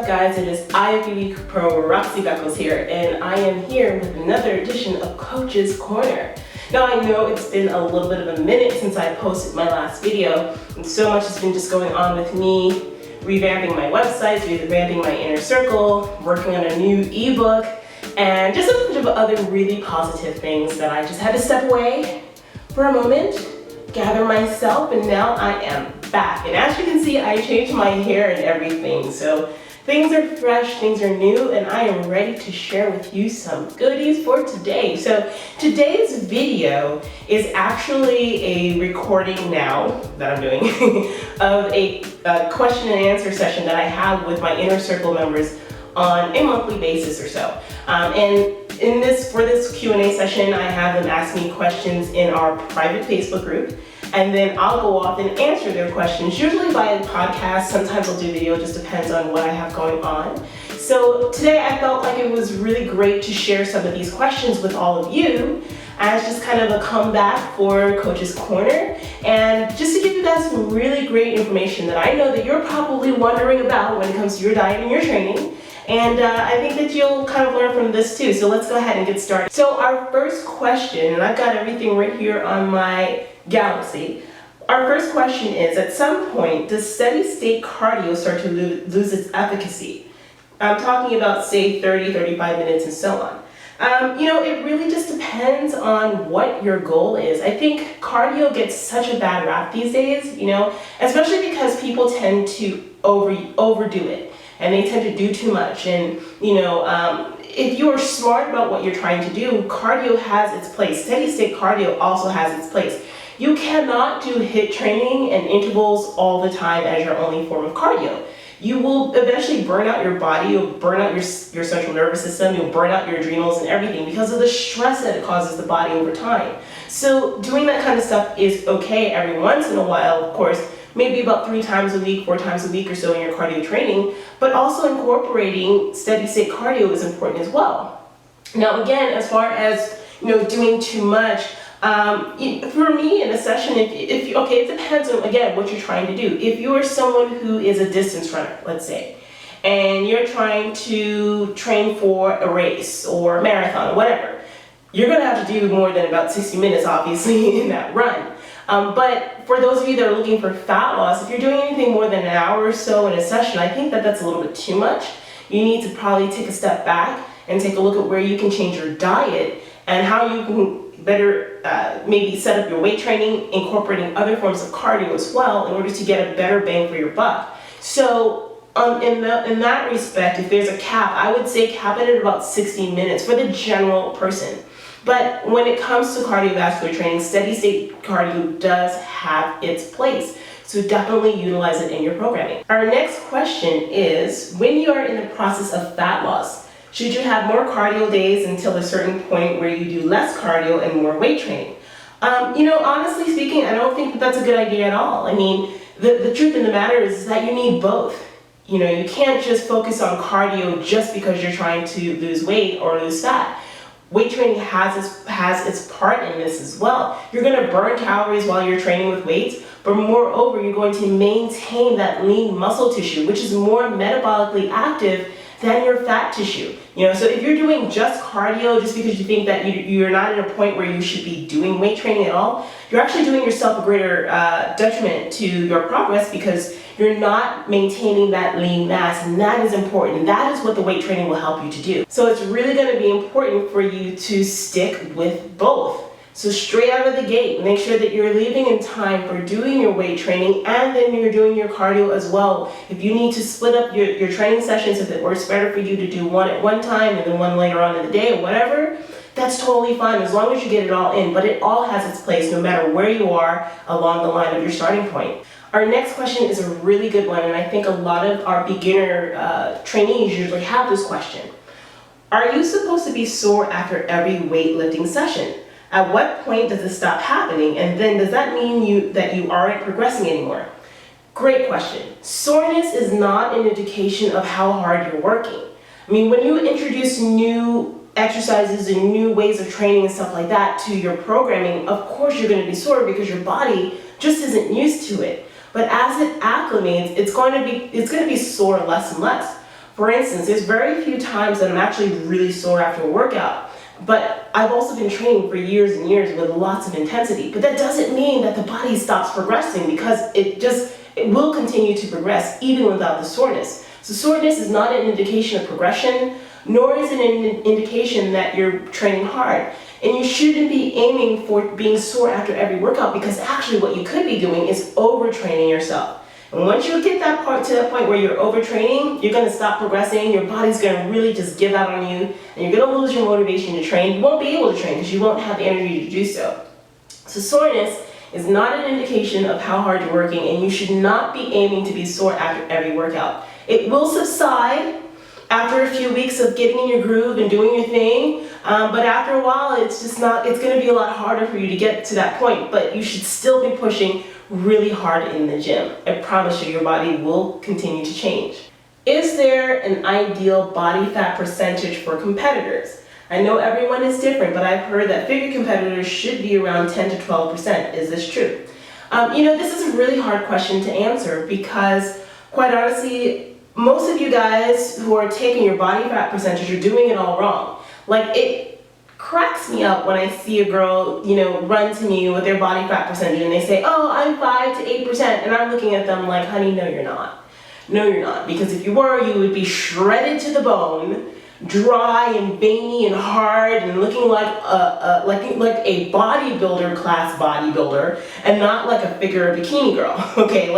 up, guys? It is Ivy League Pro Roxy Beckles here, and I am here with another edition of Coach's Corner. Now, I know it's been a little bit of a minute since I posted my last video, and so much has been just going on with me, revamping my websites, revamping my inner circle, working on a new ebook, and just a bunch of other really positive things that I just had to step away for a moment, gather myself, and now I am back. And as you can see, I changed my hair and everything. So things are fresh, things are new, and I am ready to share with you some goodies for today. So today's video is actually a recording now that I'm doing of a question and answer session that I have with my inner circle members on a monthly basis or so. And for this Q&A session, I have them ask me questions in our private Facebook group, and then I'll go off and answer their questions, usually via podcast. Sometimes I'll do video, just depends on what I have going on. So today I felt like it was really great to share some of these questions with all of you as just kind of a comeback for Coach's Corner, and just to give you guys some really great information that I know that you're probably wondering about when it comes to your diet and your training. And I think that you'll kind of learn from this too. So let's go ahead and get started. So our first question, and I've got everything right here on my Galaxy. Our first question is, at some point, does steady state cardio start to lose its efficacy? I'm talking about, say, 30, 35 minutes and so on. It really just depends on what your goal is. I think cardio gets such a bad rap these days, especially because people tend to overdo it. And they tend to do too much. And, if you are smart about what you're trying to do, cardio has its place. Steady state cardio also has its place. You cannot do HIIT training and intervals all the time as your only form of cardio. You will eventually burn out your body, you'll burn out your central nervous system, you'll burn out your adrenals and everything because of the stress that it causes the body over time. So doing that kind of stuff is okay every once in a while, of course, maybe about 3 times a week, 4 times a week or so in your cardio training, but also incorporating steady state cardio is important as well. Now again, as far as doing too much, for me in a session, it depends on, again, what you're trying to do. If you're someone who is a distance runner, let's say, and you're trying to train for a race or a marathon or whatever, you're gonna have to do more than about 60 minutes, obviously, in that run. But for those of you that are looking for fat loss, if you're doing anything more than an hour or so in a session, I think that that's a little bit too much. You need to probably take a step back and take a look at where you can change your diet and how you can better maybe set up your weight training, incorporating other forms of cardio as well in order to get a better bang for your buck. So in that respect, if there's a cap, I would say cap it at about 60 minutes for the general person. But when it comes to cardiovascular training, steady state cardio does have its place. So definitely utilize it in your programming. Our next question is, when you are in the process of fat loss, should you have more cardio days until a certain point where you do less cardio and more weight training? Honestly speaking, I don't think that that's a good idea at all. I mean, the truth of the matter is that you need both. You can't just focus on cardio just because you're trying to lose weight or lose fat. Weight training has its part in this as well. You're going to burn calories while you're training with weights, but moreover, you're going to maintain that lean muscle tissue, which is more metabolically active than your fat tissue. So if you're doing just cardio just because you think that you're not at a point where you should be doing weight training at all, you're actually doing yourself a greater detriment to your progress because you're not maintaining that lean mass, and that is important. That is what the weight training will help you to do. So it's really going to be important for you to stick with both. So straight out of the gate, make sure that you're leaving in time for doing your weight training and then you're doing your cardio as well. If you need to split up your training sessions, if it works better for you to do one at one time and then one later on in the day or whatever, that's totally fine as long as you get it all in. But it all has its place no matter where you are along the line of your starting point. Our next question is a really good one, and I think a lot of our beginner trainees usually have this question. Are you supposed to be sore after every weightlifting session? At what point does it stop happening? And then does that mean that you aren't progressing anymore? Great question. Soreness is not an indication of how hard you're working. I mean, when you introduce new exercises and new ways of training and stuff like that to your programming, of course you're going to be sore because your body just isn't used to it. But as it acclimates, it's going to be sore less and less. For instance, there's very few times that I'm actually really sore after a workout. But I've also been training for years and years with lots of intensity. But that doesn't mean that the body stops progressing, because it will continue to progress even without the soreness. So soreness is not an indication of progression, nor is it an indication that you're training hard. And you shouldn't be aiming for being sore after every workout, because actually what you could be doing is overtraining yourself. And once you get to that point where you're overtraining, you're going to stop progressing, your body's going to really just give out on you, and you're going to lose your motivation to train. You won't be able to train because you won't have the energy to do so. So soreness is not an indication of how hard you're working, and you should not be aiming to be sore after every workout. It will subside after a few weeks of getting in your groove and doing your thing, but after a while it's going to be a lot harder for you to get to that point, but you should still be pushing really hard in the gym. I promise you, your body will continue to change. Is there an ideal body fat percentage for competitors? I know everyone is different, but I've heard that figure competitors should be around 10 to 12%. Is this true? This is a really hard question to answer, because quite honestly, most of you guys who are taking your body fat percentage are doing it all wrong. Like, it cracks me up when I see a girl, run to me with their body fat percentage and they say, oh, I'm 5 to 8%, and I'm looking at them like, honey, no, you're not. No, you're not, because if you were, you would be shredded to the bone, dry and veiny and hard and looking like a bodybuilder class bodybuilder, and not like a figure bikini girl. Okay,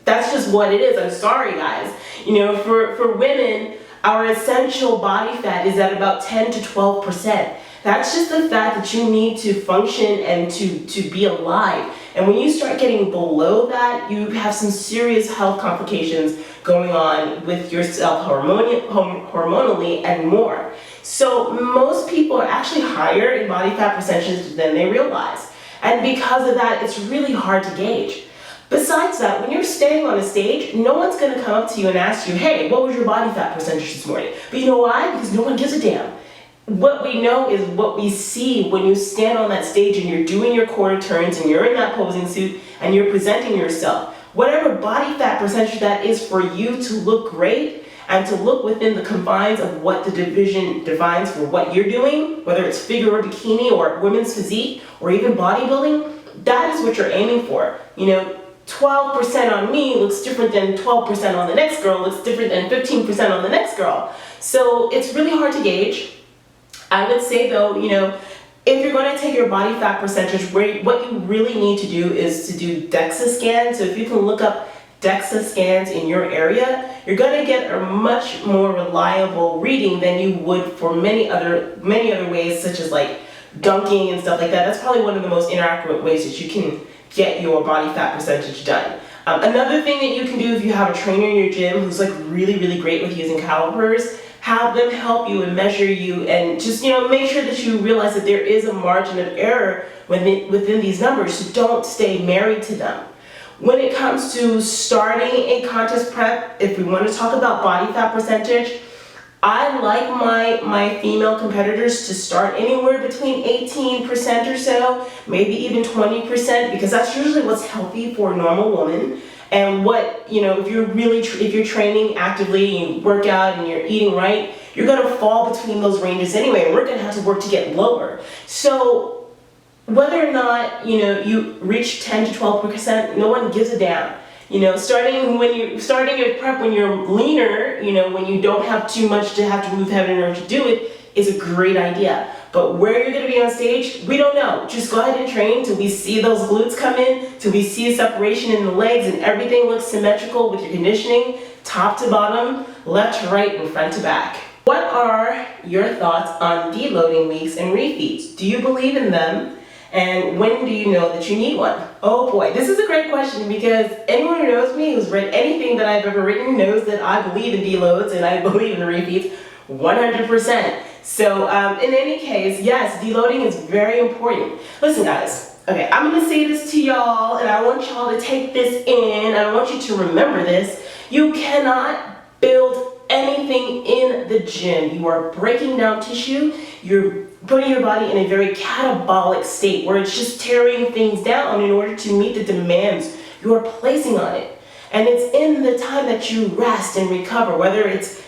that's just what it is. I'm sorry, guys. For women, our essential body fat is at about 10 to 12%. That's just the fat that you need to function and to be alive. And when you start getting below that, you have some serious health complications going on with yourself hormonally and more. So most people are actually higher in body fat percentages than they realize. And because of that, it's really hard to gauge. Besides that, when you're standing on a stage, no one's going to come up to you and ask you, hey, what was your body fat percentage this morning? But you know why? Because no one gives a damn. What we know is what we see when you stand on that stage and you're doing your quarter turns and you're in that posing suit and you're presenting yourself. Whatever body fat percentage that is for you to look great and to look within the confines of what the division defines for what you're doing, whether it's figure or bikini or women's physique or even bodybuilding, that is what you're aiming for. 12% on me looks different than 12% on the next girl, looks different than 15% on the next girl. So it's really hard to gauge. I would say though, if you're going to take your body fat percentage, what you really need to do is to do DEXA scans. So if you can look up DEXA scans in your area, you're going to get a much more reliable reading than you would for many other ways, such as like dunking and stuff like that. That's probably one of the most inaccurate ways that you can get your body fat percentage done. Another thing that you can do if you have a trainer in your gym who's like really, really great with using calipers, have them help you and measure you, and just make sure that you realize that there is a margin of error within these numbers, so don't stay married to them. When it comes to starting a contest prep, if we want to talk about body fat percentage, I like my female competitors to start anywhere between 18% or so, maybe even 20%, because that's usually what's healthy for a normal woman. And if you're training actively and you work out and you're eating right, you're going to fall between those ranges anyway, and we're going to have to work to get lower. So whether or not, you reach 10 to 12%, no one gives a damn. Starting your prep when you're leaner, when you don't have too much to have to move heavy in order to do it, is a great idea. But where you're going to be on stage, we don't know. Just go ahead and train till we see those glutes come in, till we see a separation in the legs and everything looks symmetrical with your conditioning, top to bottom, left to right, and front to back. What are your thoughts on deloading weeks and refeeds? Do you believe in them? And when do you know that you need one? Oh boy, this is a great question, because anyone who knows me, who's read anything that I've ever written, knows that I believe in deloads and I believe in refeeds 100%. So in any case, yes, deloading is very important. Listen guys, okay, I'm going to say this to y'all, and I want y'all to take this in. I want you to remember this. You cannot build anything in the gym. You are breaking down tissue. You're putting your body in a very catabolic state where it's just tearing things down in order to meet the demands you are placing on it. And it's in the time that you rest and recover, whether it's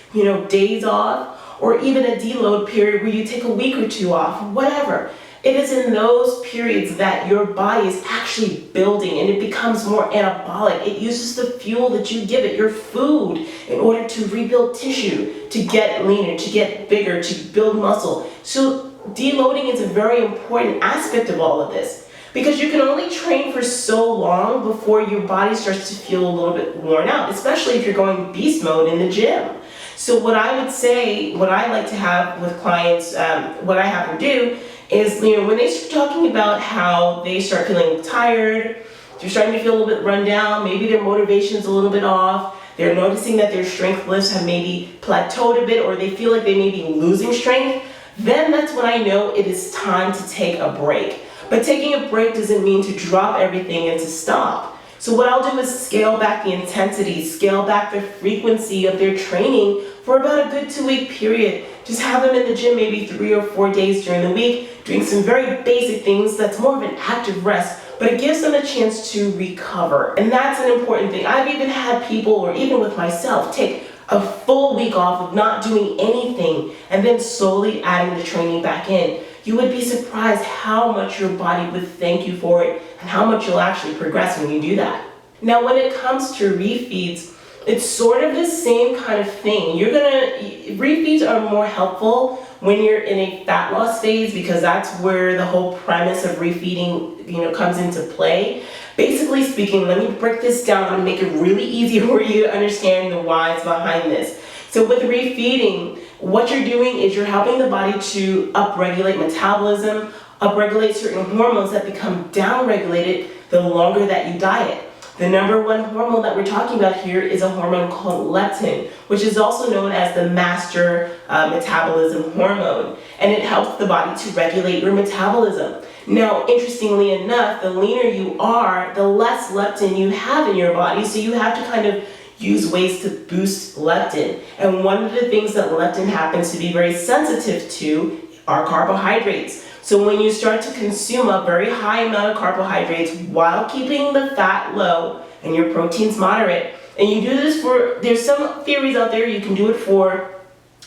days off, or even a deload period where you take a week or two off, whatever. It is in those periods that your body is actually building and it becomes more anabolic. It uses the fuel that you give it, your food, in order to rebuild tissue, to get leaner, to get bigger, to build muscle. So deloading is a very important aspect of all of this, because you can only train for so long before your body starts to feel a little bit worn out, especially if you're going beast mode in the gym. So what I would say, what I like to have with clients, what I have them do is, when they start talking about how they start feeling tired, they're starting to feel a little bit run down, maybe their motivation's a little bit off, they're noticing that their strength lifts have maybe plateaued a bit, or they feel like they may be losing strength, then that's when I know it is time to take a break. But taking a break doesn't mean to drop everything and to stop. So what I'll do is scale back the intensity, scale back the frequency of their training for about a good 2-week period. Just have them in the gym maybe 3 or 4 days during the week, doing some very basic things that's more of an active rest, but it gives them a chance to recover. And that's an important thing. I've even had people, or even with myself, take a full week off of not doing anything and then slowly adding the training back in. You would be surprised how much your body would thank you for it and how much you'll actually progress when you do that. Now, when it comes to refeeds, it's sort of the same kind of thing. Refeeds are more helpful when you're in a fat loss phase, because that's where the whole premise of refeeding, comes into play. Basically speaking, let me break this down and make it really easy for you to understand the whys behind this. So with refeeding, what you're doing is you're helping the body to upregulate metabolism, upregulate certain hormones that become downregulated the longer that you diet. The number one hormone that we're talking about here is a hormone called leptin, which is also known as the master metabolism hormone, and it helps the body to regulate your metabolism. Now, interestingly enough, the leaner you are, the less leptin you have in your body, so you have to kind of use ways to boost leptin. And one of the things that leptin happens to be very sensitive to are carbohydrates. So when you start to consume a very high amount of carbohydrates while keeping the fat low and your proteins moderate, and you do this there's some theories out there, you can do it for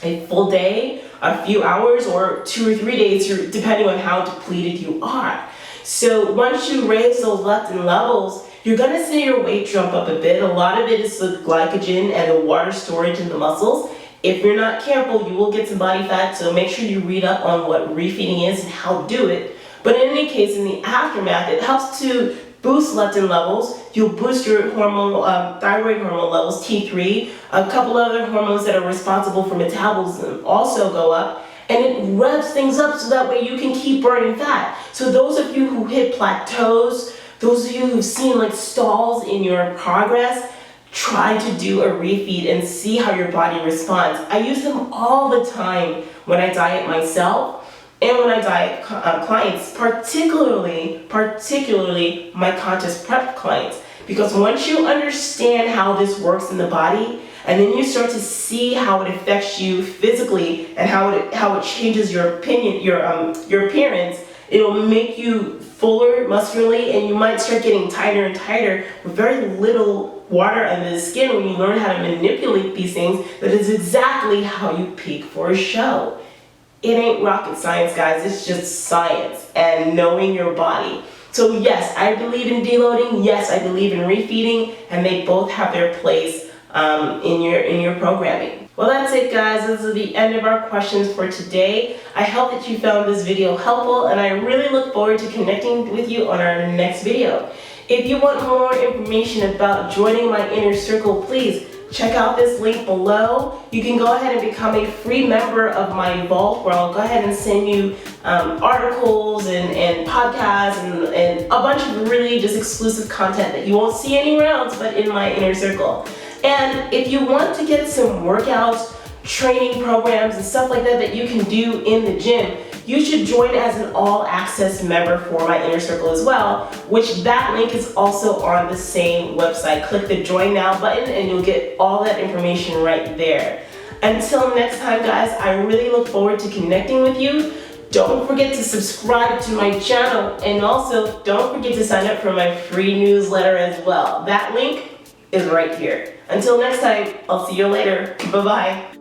a full day, a few hours, or 2 or 3 days, depending on how depleted you are. So once you raise those leptin levels, you're going to see your weight jump up a bit. A lot of it is the glycogen and the water storage in the muscles. If you're not careful, you will get some body fat, so make sure you read up on what refeeding is and how to do it. But in any case, in the aftermath, it helps to boost leptin levels. You'll boost your hormone, thyroid hormone levels, T3. A couple other hormones that are responsible for metabolism also go up, and it revs things up so that way you can keep burning fat. So those of you who hit plateaus, those of you who've seen like stalls in your progress, try to do a refeed and see how your body responds. I use them all the time when I diet myself and when I diet clients, particularly my contest prep clients. Because once you understand how this works in the body, and then you start to see how it affects you physically and how it changes your appearance, it'll make you fuller muscularly, and you might start getting tighter and tighter with very little water under the skin. When you learn how to manipulate these things, that is exactly how you peak for a show. It ain't rocket science, guys. It's just science and knowing your body. So yes, I believe in deloading. Yes, I believe in refeeding, and they both have their place in your programming. Well, that's it, guys. This is the end of our questions for today. I hope that you found this video helpful, and I really look forward to connecting with you on our next video. If you want more information about joining my inner circle, please check out this link below. You can go ahead and become a free member of my vault, where I'll go ahead and send you articles and podcasts and a bunch of really just exclusive content that you won't see anywhere else but in my inner circle. And if you want to get some workouts, training programs, and stuff like that you can do in the gym, you should join as an all-access member for my inner circle as well, which that link is also on the same website. Click the Join Now button and you'll get all that information right there. Until next time, guys, I really look forward to connecting with you. Don't forget to subscribe to my channel, and also don't forget to sign up for my free newsletter as well. That link is right here. Until next time, I'll see you later. Bye-bye.